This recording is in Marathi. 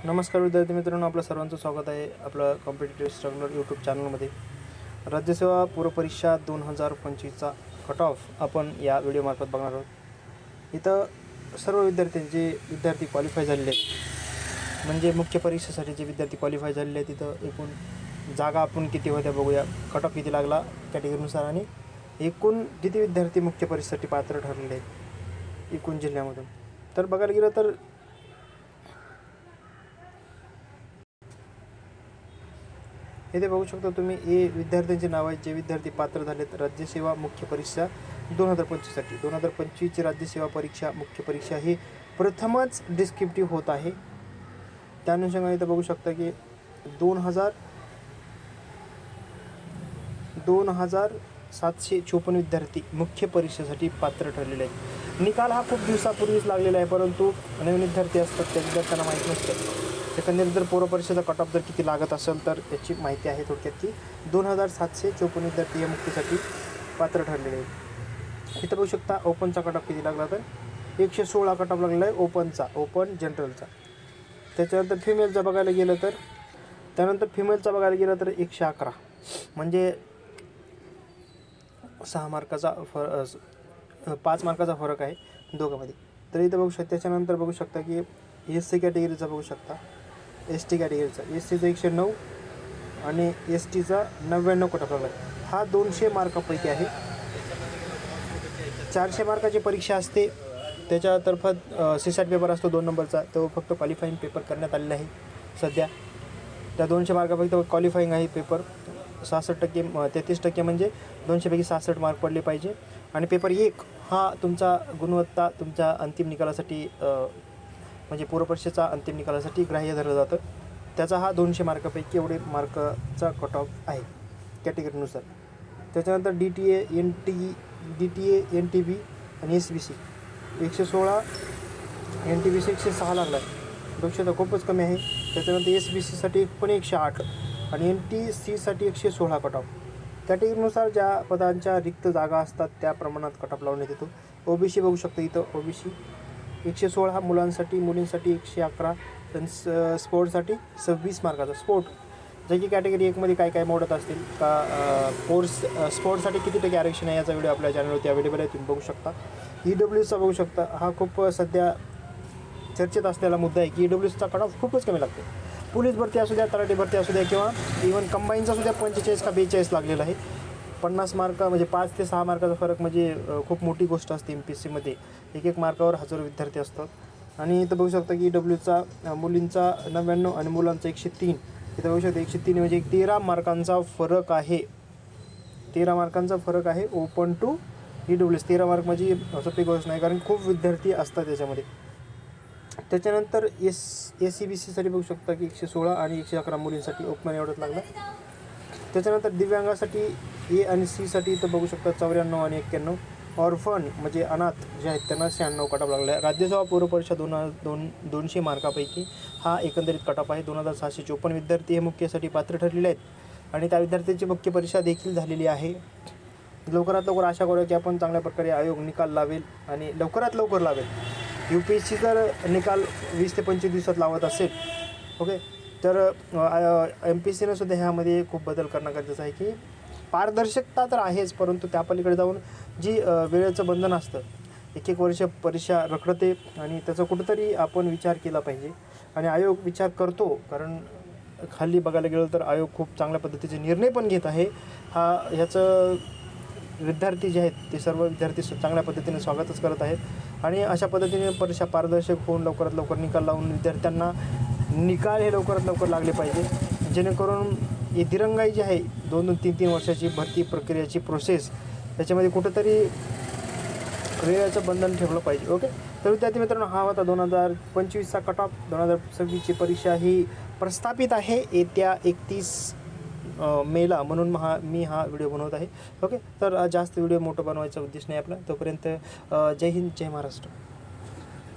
नमस्कार विद्यार्थी मित्रांनो, आपलं सर्वांचं स्वागत आहे आपलं कॉम्पिटिटिव्ह स्ट्रगलर यूट्यूब चॅनलमध्ये. राज्यसेवा पूर्वपरीक्षा 2025चा कट ऑफ आपण या व्हिडिओमार्फत बघणार आहोत. इथं सर्व विद्यार्थी क्वालिफाय झालेले आहेत, म्हणजे मुख्य परीक्षेसाठी जे विद्यार्थी क्वालिफाय झालेले आहेत तिथं एकूण जागा आपण किती होत्या बघूया, कट ऑफ किती लागला कॅटेगरीनुसार आणि एकूण किती विद्यार्थी मुख्य परीक्षेसाठी पात्र ठरलेले आहेत एकूण जिल्ह्यामधून. तर बघायला गेलं तर इथे बघू शकता तुम्ही विद्यार्थ्यांचे नाव आहेत जे विद्यार्थी पात्र झालेत राज्यसेवा मुख्य परीक्षा 2025साठी. 2025ची राज्यसेवा परीक्षा मुख्य परीक्षा ही प्रथमच डिस्क्रिप्टिव्ह होत आहे. त्या अनुषंगाने इथं बघू शकता की 2,754 विद्यार्थी मुख्य परीक्षेसाठी पात्र ठरलेले आहेत. निकाल हा खूप दिवसापूर्वीच लागलेला आहे, परंतु नवीन विद्यार्थी असतात त्या विद्यार्थ्यांना माहीत नसतं. एकंदरीत जर पूर्वपरीक्षेचा कट ऑफ जर किती लागत असेल तर त्याची माहिती आहे थोडक्यात की 2,754 विद्यार्थी या मुक्तीसाठी पात्र ठरलेले आहेत. इथं बघू शकता ओपनचा कट ऑफ किती लागला तर 116 कट ऑफ लागलेला आहे ओपन जनरलचा. त्याच्यानंतर फिमेलचा बघायला गेलं तर 111 म्हणजे 6 मार्काचा 5 मार्काचा फरक आहे दोघांमध्ये. तर इथं बघू शकता. त्याच्यानंतर बघू शकता की SC कॅटेगरीचा बघू शकता, ST कॅटेगरीचा SCचा 109 आणि STचा 99 कट ऑफ लागला. हा 200 मार्कापैकी आहे. 400 मार्काची परीक्षा असते, त्याच्यातर्फत CSAT पेपर असतो 2 नंबरचा, तो फक्त क्वालिफाईंग पेपर करण्यात आलेला आहे सध्या. त्या 200 मार्कापैकी क्वालिफाईंग आहे पेपर 66%, 33% म्हणजे 200पैकी 66 मार्क पडले पाहिजे. आणि पेपर 1 हा तुमचा गुणवत्ता तुमच्या अंतिम निकालासाठी म्हणजे पूर्वपरीक्षेचा अंतिम निकालासाठी ग्राह्य धरलं जातं. त्याचा हा 200 मार्कापैकी एवढे मार्कचा कट ऑफ आहे कॅटेगरीनुसार. त्याच्यानंतर DTA NTB आणि SBC 116, NTBC 106 लागला आहे, बघू खूपच कमी आहे. त्याच्यानंतर SBCसाठी पण 108 आणि NTCसाठी 116 कट ऑफ. कॅटेगरीनुसार ज्या पदांच्या रिक्त जागा असतात त्या प्रमाणात कट ऑफ लावण्यात येतो. OBC बघू शकतो इथं OBC 116 मुलांसाठी, मुलींसाठी 111 आणि स्पोर्ट्ससाठी 26 मार्काचा. जे की कॅटेगरी 1मध्ये काय मोडत असतील का स्पोर्ट्ससाठी किती टक्के आरक्षण आहे याचा व्हिडिओ आपल्या चॅनलवरती अवेलेबल आहे, तुम्ही बघू शकता. EWSचा बघू शकता, हा खूप सध्या चर्चेत असलेला मुद्दा आहे की EWSचा कट ऑफ खूपच कमी लागतो. पोलीस भरती असू द्या, तलाठी भरती असू द्या किंवा इव्हन कंबाईनचा सुद्धा 45 का 42 लागलेला आहे. 50 मार्क म्हणजे 5 ते 6 मार्काचा फरक म्हणजे खूप मोठी गोष्ट असते. MPSCमध्ये एक मार्कावर हजारो विद्यार्थी असतात. आणि इथं बघू शकता की EWSचा मुलींचा 99 आणि मुलांचा 103. इथं बघू शकता 103 म्हणजे 13 मार्कांचा फरक आहे. 13 मार्कांचा फरक आहे ओपन टू EWS. 13 मार्क म्हणजे सोपी गोष्ट नाही, कारण खूप विद्यार्थी असतात त्याच्यामध्ये. त्याच्यानंतर SCBCसाठी बघू शकता की 116 आणि 111 मुलींसाठी ओपन एवढंच लागलं. त्याच्यानंतर दिव्यांगासाठी A आणि Cसाठी इथं बघू शकता 94 आणि 91. ऑर्फन म्हणजे अनाथ जे आहेत त्यांना 96 कट ऑफ लागला आहे. राज्यसेवा पूर्वपरीक्षा 200 मार्कापैकी हा एकंदरीत कट ऑफ आहे. 2,754 विद्यार्थी हे मुख्यसाठी पात्र ठरलेले आहेत आणि त्या विद्यार्थ्यांची मुख्य परीक्षा देखील झालेली आहे. लवकरात लवकर आशा करूया की आपण चांगल्या प्रकारे आयोग निकाल लावेल आणि लवकरात लवकर लावेल. UPSC जर निकाल 20 ते 25 दिवसात लावत असेल ओके, तर MPSCनं सुद्धा ह्यामध्ये खूप बदल करणं गरजेचं आहे की पारदर्शकता तर आहेच, परंतु त्या पलीकडे जाऊन जी वेळेचं बंधन असतं, एक वर्ष परीक्षा रखडते आणि त्याचा कुठंतरी आपण विचार केला पाहिजे. आणि आयोग विचार करतो, कारण खाली बघायला गेलं तर आयोग खूप चांगल्या पद्धतीचे निर्णय पण घेत आहे. ह्याचं विद्यार्थी जे आहेत ते सर्व विद्यार्थी चांगल्या पद्धतीने स्वागतच करत आहेत आणि अशा पद्धतीने परीक्षा पारदर्शक होऊन लवकरात लवकर निकाल लावून विद्यार्थ्यांना निकाल हे लवकरात लवकर लागले पाहिजे, जेणेकरून ही दिरंगाई जी आहे 2-3 वर्षाची भरती प्रक्रियेची प्रोसेस, त्याच्यामध्ये कुठंतरी वेळेचं बंधन ठेवलं पाहिजे. ओके, तर विद्यार्थी मित्रांनो, हा होता 2025चा कट ऑफ. 2026ची परीक्षा ही प्रस्थापित आहे येत्या 31 मेला, म्हणून मी हा व्हिडिओ बनवत आहे. ओके, तर जास्त व्हिडिओ मोठं बनवायचा उद्देश नाही आपला. तोपर्यंत जय हिंद, जय महाराष्ट्र.